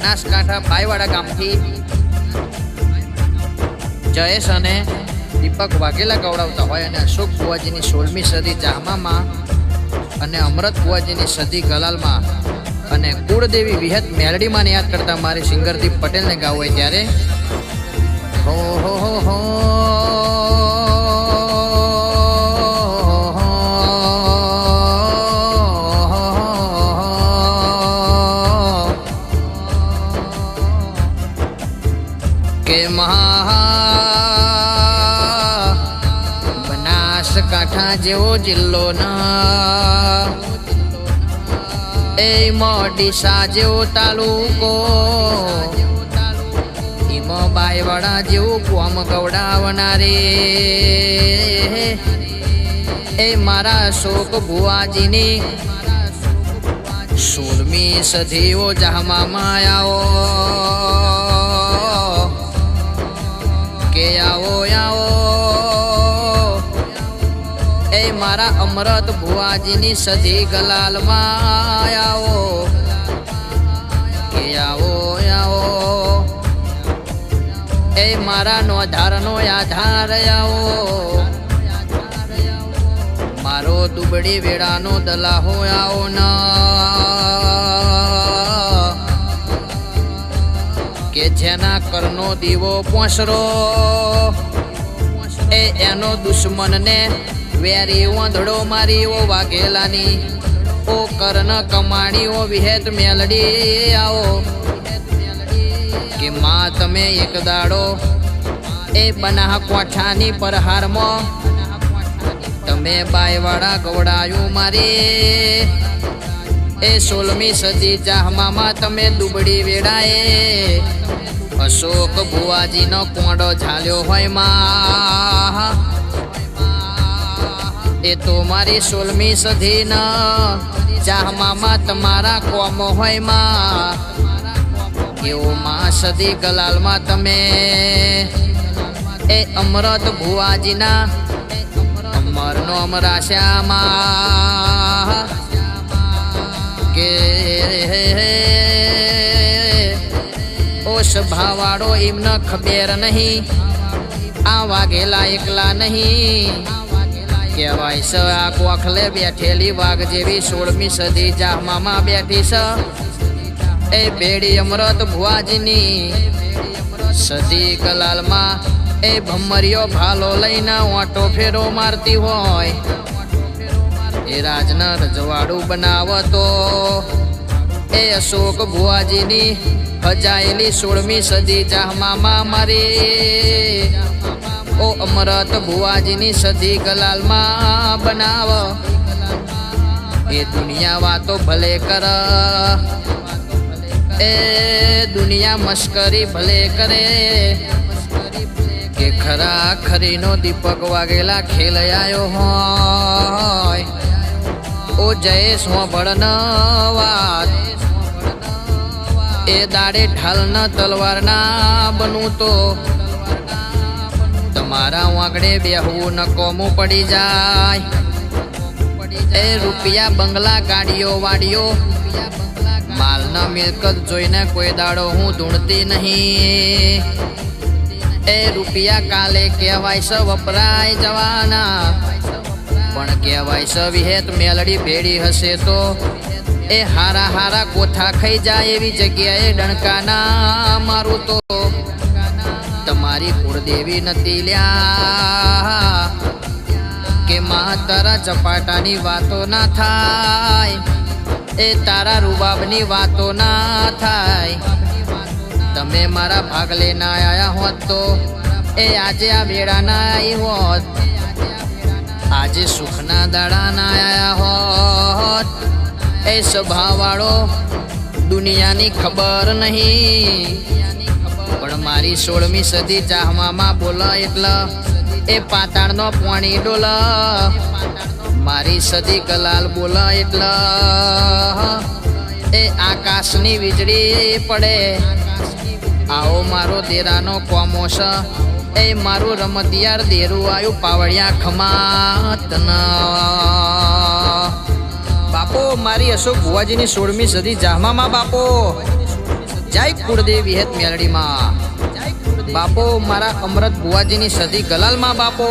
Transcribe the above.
બનાસકાંઠા ભાઈવાડા ગામથી જયેશ અને દીપક વાઘેલા ગવડાવતા હોય અને અશોક બુવાજીની 16મી સદી જાહમામાં અને અમૃત બુવાજીની સદી ગલાલમાં અને કુળદેવી વિહત મેલડીમાં યાદ કરતા મારી સિંગરદીપ પટેલને ગાવું હોય ત્યારે હો હો હો હો કે બનાસકાંઠા જેવો જિલ્લો ના એ મોડીસા જેવો તાલુકો એમાં બાયવાડા જેવું કોમ ગવડાવનારે એ મારા અશોક બુવાજીની 16મી સદીઓ જાહમામાં આવો કે આવો આવો એ મારા અમૃત બુવાજીની સદી ગલાલમાં આવો કે આવો આવો એ મારા નોધારનો આધાર આવો મારો દુબળી વેળાનો દલાહો આવો ના કે જેના કરનો દીવો પોસરો એ એનો દુશ્મનને વેરી વાંધડો મારી ઓ વાઘેલાની ઓ કર્ણ કમાણી ઓ વિહેત મેલડી આવો કે માં તમે એક દાડો એ બનાસકાંઠાની પરહારમાં તમે બાયવાડા ગવડાયું મારી એ 16મી સદી જાહમામાં તમે દુબળી વેડાએ અશોક બુવાજીનો કોંડો ઝાલ્યો હોય માં એ તો મારી 16મી સદીના જાહમામાં તમારા કોમો હોય માં એવો માં સદી ગલાલમાં તમે એ અમૃત બુવાજીના અમરનો અમરાશ્યામાં કે ઓ સભાવાળો એમને ખબર નહીં આ વાઘેલા એકલા નહીં કહેવાય છે આ કોખલે બેઠેલી વાઘ જેવી 16મી સદી જાહમામાં બેઠી છે એ બેડી અમૃત ભુવાજીની સદી ગલાલમાં એ ભમરિયો ભાલો લઈને ઓટો ફેરો મારતી હોય એ રાજના રજવાડું બનાવતો એ અશોક બુવાજીની હજાયેલી 16મી સદી જાહમામાં મારી ઓ અમૃત બુવાજીની સદી ગલાલમાં બનાવ એ દુનિયા વાતો ભલે કર એ દુનિયા મસ્કરી ભલે કરે કે ખરા ખરીનો દીપક વાઘેલા ખેલ આયો હોય ઓ જયેશ હોંભળ વાત એ દાડે ઢાલના તલવારના બનું તો તમારા વાંકડે બેહવું ન કોમું પડી જાય એ રૂપિયા બંગલા ગાડીઓ વાડીઓ માલના મિલકત જોઈને કોઈ દાડો હું ધૂણતી નહીં એ રૂપિયા કાલે કહેવાય છે વપરાય જવાના પણ કહેવાય છે વિહેત મેલડી ભેડી હશે તો એ હારા હારા કોઠા ખાઈ જાય એવી જગ્યાએ ડણકાના મારું તો તમારી કુળદેવી નથી લ્યા કે માં તારા ચપાટાની વાતો ના થાય એ તારા રૂબાબની વાતો ના થાય તમે મારા ભાગલે ના આયા હોત તો એ આજે આ વેળા ના આવી હોત આજે સુખના દાડા ના આયા હોત એ સ્વભાવવાળો દુનિયાની ખબર નહીં પણ મારી 16મી સદી જાહમામાં બોલા એટલે એ પાતાળનો પાણી ડોલા મારી સદી ગલાલ બોલા એટલે એ આકાશની વીજળી પડે આવો મારો દેરાનો કોમો છે એ મારું રમતિયાર દેરું આયું પાવડિયા ખમાત બાપો મારી અશોક બુવાજીની 16મી સદી જાહમામાં બાપો જય કુળદેવ વિહેત મેલડીમાં બાપો મારા અમૃત બુવાજીની સદી ગલાલમાં બાપો